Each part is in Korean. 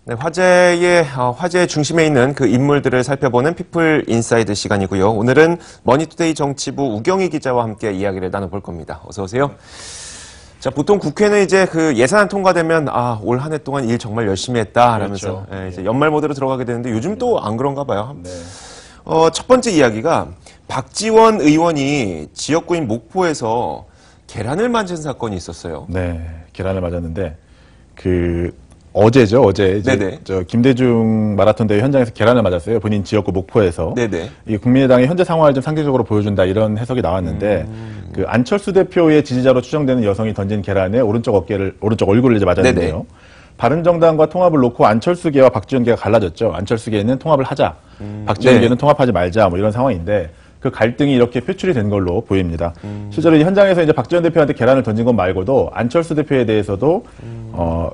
네, 화제의 중심에 있는 그 인물들을 살펴보는 피플 인사이드 시간이고요. 오늘은 머니투데이 정치부 우경희 기자와 함께 이야기를 나눠볼 겁니다. 어서 오세요. 자, 보통 국회는 이제 그 예산안 통과되면 올 한 해 동안 일 정말 열심히 했다 라면서 그렇죠. 이제 연말 모드로 들어가게 되는데 요즘 또 안 그런가 봐요. 네. 첫 번째 이야기가 박지원 의원이 지역구인 목포에서 계란을 맞은 사건이 있었어요. 네, 계란을 맞았는데 어제죠. 어제 이제 김대중 마라톤 대회 현장에서 계란을 맞았어요. 본인 지역구 목포에서. 네네. 이 국민의당의 현재 상황을 좀 상징적으로 보여준다 이런 해석이 나왔는데 그 안철수 대표의 지지자로 추정되는 여성이 던진 계란에 오른쪽 얼굴을 이제 맞았는데요. 네네. 바른정당과 통합을 놓고 안철수계와 박지원계가 갈라졌죠. 안철수계는 통합을 하자, 박지원계는 통합하지 말자 뭐 이런 상황인데. 그 갈등이 이렇게 표출이 된 걸로 보입니다. 실제로 현장에서 이제 박지원 대표한테 계란을 던진 것 말고도 안철수 대표에 대해서도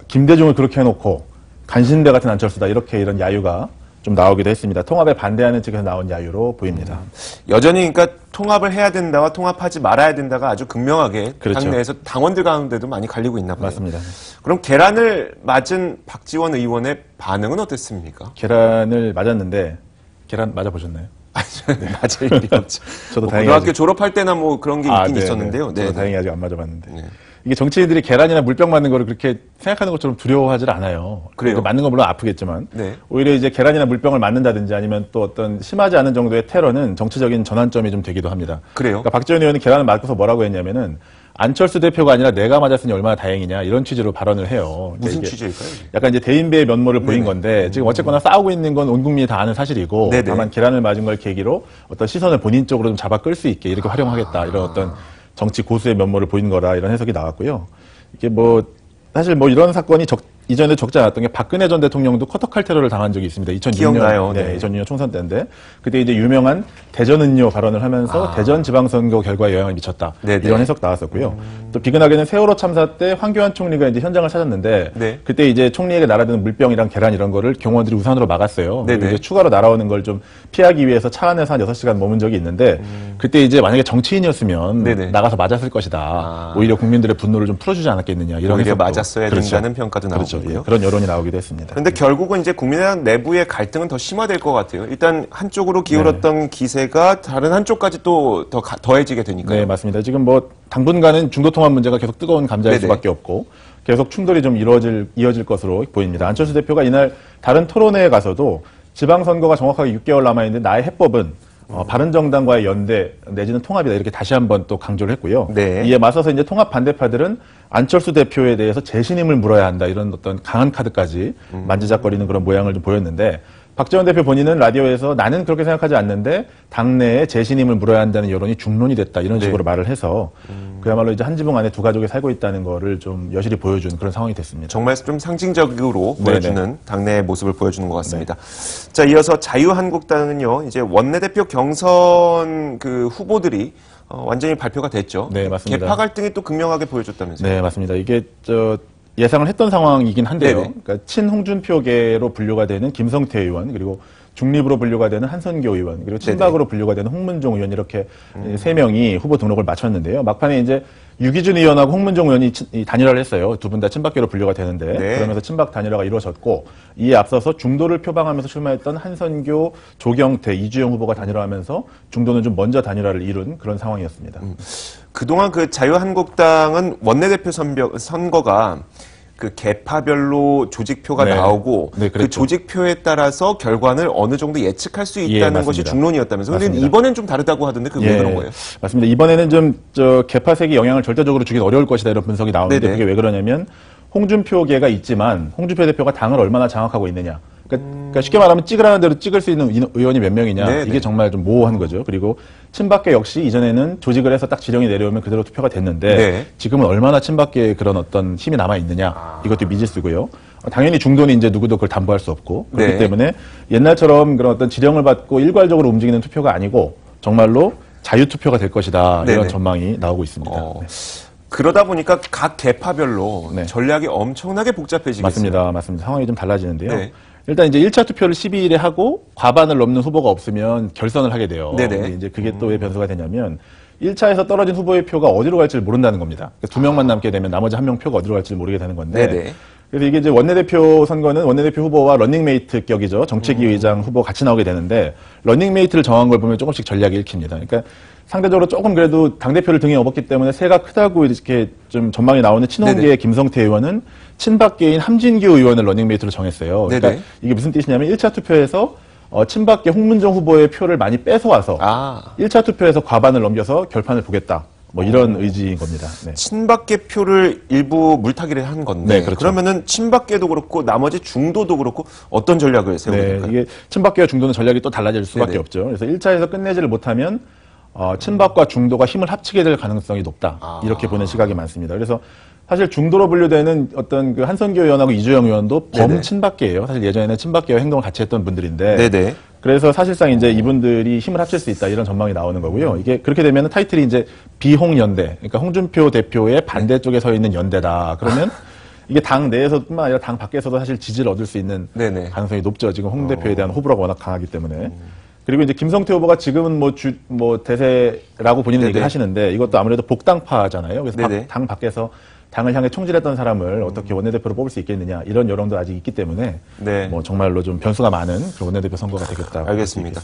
김대중을 그렇게 해놓고 간신배 같은 안철수다 이런 야유가 좀 나오기도 했습니다. 통합에 반대하는 측에서 나온 야유로 보입니다. 여전히 그러니까 통합을 해야 된다와 통합하지 말아야 된다가 아주 극명하게 그렇죠. 당내에서 당원들 가운데도 많이 갈리고 있나 봐요. 맞습니다. 그럼 계란을 맞은 박지원 의원의 반응은 어땠습니까? 계란을 맞았는데 계란 맞아보셨나요? 맞을 일이 없죠. 저도 다행히 고등학교 졸업할 때나 뭐 그런 게 있긴 있었는데요. 저도 다행히 아직 안 맞아봤는데. 이게 정치인들이 계란이나 물병 맞는 거를 그렇게 생각하는 것처럼 두려워하지 않아요. 그래요? 맞는 건 물론 아프겠지만. 네. 오히려 이제 계란이나 물병을 맞는다든지 아니면 또 어떤 심하지 않은 정도의 테러는 정치적인 전환점이 좀 되기도 합니다. 그래요? 그러니까 박지원 의원이 계란을 맞고서 뭐라고 했냐면은 안철수 대표가 아니라 내가 맞았으니 얼마나 다행이냐 이런 취지로 발언을 해요. 무슨 취지일까요? 약간 이제 대인배의 면모를 보인 건데 지금 어쨌거나 싸우고 있는 건 온 국민이 다 아는 사실이고 다만 계란을 맞은 걸 계기로 어떤 시선을 본인 쪽으로 좀 잡아 끌 수 있게 이렇게 활용하겠다 이런 어떤 정치 고수의 면모를 보인 거라 이런 해석이 나왔고요. 이게 사실 이런 사건이 이전에 적지 않았던 게 박근혜 전 대통령도 커터칼 테러를 당한 적이 있습니다. 2006년, 기억나요. 2006년 총선 때인데 그때 이제 유명한 대전 은요 발언을 하면서 대전 지방선거 결과에 영향을 미쳤다. 이런 해석 나왔었고요. 또 비근하게는 세월호 참사 때 황교안 총리가 이제 현장을 찾았는데 그때 이제 총리에게 날아드는 물병이랑 계란 이런 거를 경호원들이 우산으로 막았어요. 그리고 이제 추가로 날아오는 걸 좀 피하기 위해서 차 안에서 한 6시간 머문 적이 있는데 그때 이제 만약에 정치인이었으면 나가서 맞았을 것이다. 오히려 국민들의 분노를 좀 풀어주지 않았겠느냐 이런 오히려 맞았어야 된다는 평가도 나오고요. 예, 그런 여론이 나오기도 했습니다. 그런데 결국은 이제 국민의당 내부의 갈등은 더 심화될 것 같아요. 일단 한쪽으로 기울었던 기세가 다른 한쪽까지 또 더해지게 되니까요. 네, 맞습니다. 지금 당분간은 중도 통합 문제가 계속 뜨거운 감자일 수밖에 없고 계속 충돌이 좀 이어질 것으로 보입니다. 안철수 대표가 이날 다른 토론회에 가서도 지방선거가 정확하게 6개월 남아있는데 나의 해법은 바른정당과의 연대 내지는 통합이다 이렇게 다시 한번 또 강조를 했고요. 이에 맞서서 이제 통합 반대파들은 안철수 대표에 대해서 재신임을 물어야 한다 이런 어떤 강한 카드까지 만지작거리는 그런 모양을 좀 보였는데 박지원 대표 본인은 라디오에서 나는 그렇게 생각하지 않는데 당내에 재신임을 물어야 한다는 여론이 중론이 됐다 이런 식으로 말을 해서 그야말로 이제 한 지붕 안에 두 가족이 살고 있다는 거를 좀 여실히 보여준 그런 상황이 됐습니다. 정말 좀 상징적으로 보여주는 당내의 모습을 보여주는 것 같습니다. 자, 이어서 자유한국당은요, 이제 원내대표 경선 그 후보들이 완전히 발표가 됐죠. 네, 맞습니다. 개파 갈등이 또 극명하게 보여줬다면서요? 네, 맞습니다. 이게 예상을 했던 상황이긴 한데요. 그러니까 친홍준표계로 분류가 되는 김성태 의원 그리고 중립으로 분류가 되는 한선교 의원 그리고 친박으로 분류가 되는 홍문종 의원 이렇게 세 명이 후보 등록을 마쳤는데요. 막판에 이제 유기준 의원하고 홍문종 의원이 단일화를 했어요. 두 분 다 친박계로 분류가 되는데 그러면서 친박 단일화가 이루어졌고 이에 앞서서 중도를 표방하면서 출마했던 한선교, 조경태, 이주영 후보가 단일화하면서 중도는 좀 먼저 단일화를 이룬 그런 상황이었습니다. 그동안 그 자유한국당은 원내대표 선거가 그 개파별로 조직표가 나오고 그 조직표에 따라서 결과를 어느 정도 예측할 수 있다는 것이 중론이었다면서요. 그런데 이번엔 좀 다르다고 하던데 그게 왜 그런 거예요? 맞습니다. 이번에는 좀 개파색이 영향을 절대적으로 주긴 어려울 것이다 이런 분석이 나오는데 그게 왜 그러냐면 홍준표계가 있지만 홍준표 대표가 당을 얼마나 장악하고 있느냐. 그러니까 쉽게 말하면 찍으라는 대로 찍을 수 있는 의원이 몇 명이냐. 이게 정말 좀 모호한 거죠. 그리고 친박계 역시 이전에는 조직을 해서 딱 지령이 내려오면 그대로 투표가 됐는데 지금은 얼마나 친박계에 그런 어떤 힘이 남아 있느냐. 이것도 미지수고요. 당연히 중도는 이제 누구도 그걸 담보할 수 없고 그렇기 때문에 옛날처럼 그런 어떤 지령을 받고 일괄적으로 움직이는 투표가 아니고 정말로 자유투표가 될 것이다. 이런 전망이 나오고 있습니다. 그러다 보니까 각 개파별로 전략이 엄청나게 복잡해지겠습니다. 맞습니다. 상황이 좀 달라지는데요. 일단 이제 1차 투표를 12일에 하고 과반을 넘는 후보가 없으면 결선을 하게 돼요. 근데 이제 그게 또 왜 변수가 되냐면 1차에서 떨어진 후보의 표가 어디로 갈지를 모른다는 겁니다. 그러니까 2명만 남게 되면 나머지 1명 표가 어디로 갈지를 모르게 되는 건데 그래서 이게 이제 원내대표 선거는 원내대표 후보와 런닝메이트 격이죠. 정책위 의장 후보 같이 나오게 되는데 런닝메이트를 정한 걸 보면 조금씩 전략이 읽힙니다. 그러니까 상대적으로 조금 그래도 당대표를 등에 업었기 때문에 세가 크다고 이렇게 좀 전망이 나오는 친홍계의 네네. 김성태 의원은 친박계인 함진규 의원을 런닝메이트로 정했어요. 그러니까 네네. 이게 무슨 뜻이냐면 1차 투표에서 친박계 홍문정 후보의 표를 많이 뺏어와서 1차 투표에서 과반을 넘겨서 결판을 보겠다. 뭐 이런 의지인 겁니다. 네. 친박계 표를 일부 물타기를 한 건데 네, 그렇죠. 그러면은 친박계도 그렇고 나머지 중도도 그렇고 어떤 전략을 세우게 네, 될까요? 이게 친박계와 중도는 전략이 또 달라질 수밖에 네네. 없죠. 그래서 1차에서 끝내지를 못하면 친박과 중도가 힘을 합치게 될 가능성이 높다. 이렇게 보는 시각이 많습니다. 그래서 사실 중도로 분류되는 어떤 그 한선교 의원하고 이주영 의원도 네네. 범친박계예요. 사실 예전에는 친박계와 행동을 같이 했던 분들인데 네네. 그래서 사실상 이제 이분들이 힘을 합칠 수 있다 이런 전망이 나오는 거고요. 이게 그렇게 되면 타이틀이 이제 비홍연대, 그러니까 홍준표 대표의 반대쪽에 서 있는 연대다. 그러면 이게 당 내에서뿐만 아니라 당 밖에서도 사실 지지를 얻을 수 있는 네네. 가능성이 높죠. 지금 홍 대표에 대한 호불호가 워낙 강하기 때문에. 그리고 이제 김성태 후보가 지금은 뭐 대세라고 본인은 네네. 얘기를 하시는데 이것도 아무래도 복당파잖아요. 그래서 네네. 당 밖에서 당을 향해 총질했던 사람을 어떻게 원내대표로 뽑을 수 있겠느냐 이런 여론도 아직 있기 때문에 네. 뭐 정말로 좀 변수가 많은 그런 원내대표 선거가 되겠다. 알겠습니다.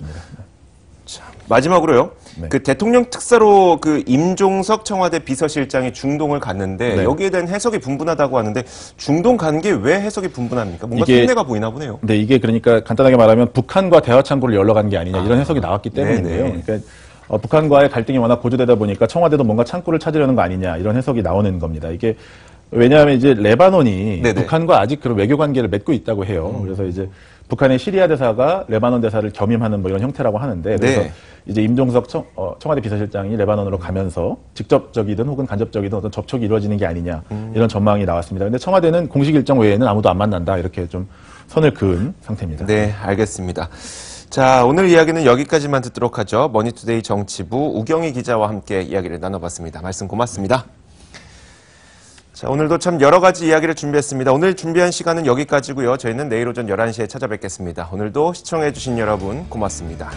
마지막으로요. 네. 그 대통령 특사로 그 임종석 청와대 비서실장이 중동을 갔는데 네. 여기에 대한 해석이 분분하다고 하는데 중동 간 게 왜 해석이 분분합니까? 뭔가 이게- 속내가 보이나 보네요. 네, 이게 그러니까 간단하게 말하면 북한과 대화 창구를 열러 간 게 아니냐 이런 해석이 나왔기 때문인데요. 네네. 그러니까 북한과의 갈등이 워낙 고조되다 보니까 청와대도 뭔가 창구를 찾으려는 거 아니냐 이런 해석이 나오는 겁니다. 이게 왜냐하면 이제 레바논이 네네. 북한과 아직 그런 외교 관계를 맺고 있다고 해요. 그래서 이제 북한의 시리아 대사가 레바논 대사를 겸임하는 뭐 이런 형태라고 하는데 그래서 네. 이제 임종석 청와대 비서실장이 레바논으로 가면서 직접적이든 혹은 간접적이든 어떤 접촉이 이루어지는 게 아니냐 이런 전망이 나왔습니다. 근데 청와대는 공식 일정 외에는 아무도 안 만난다 이렇게 좀 선을 그은 상태입니다. 네, 알겠습니다. 자, 오늘 이야기는 여기까지만 듣도록 하죠. 머니투데이 정치부 우경희 기자와 함께 이야기를 나눠봤습니다. 말씀 고맙습니다. 자, 오늘도 참 여러 가지 이야기를 준비했습니다. 오늘 준비한 시간은 여기까지고요. 저희는 내일 오전 11시에 찾아뵙겠습니다. 오늘도 시청해주신 여러분 고맙습니다.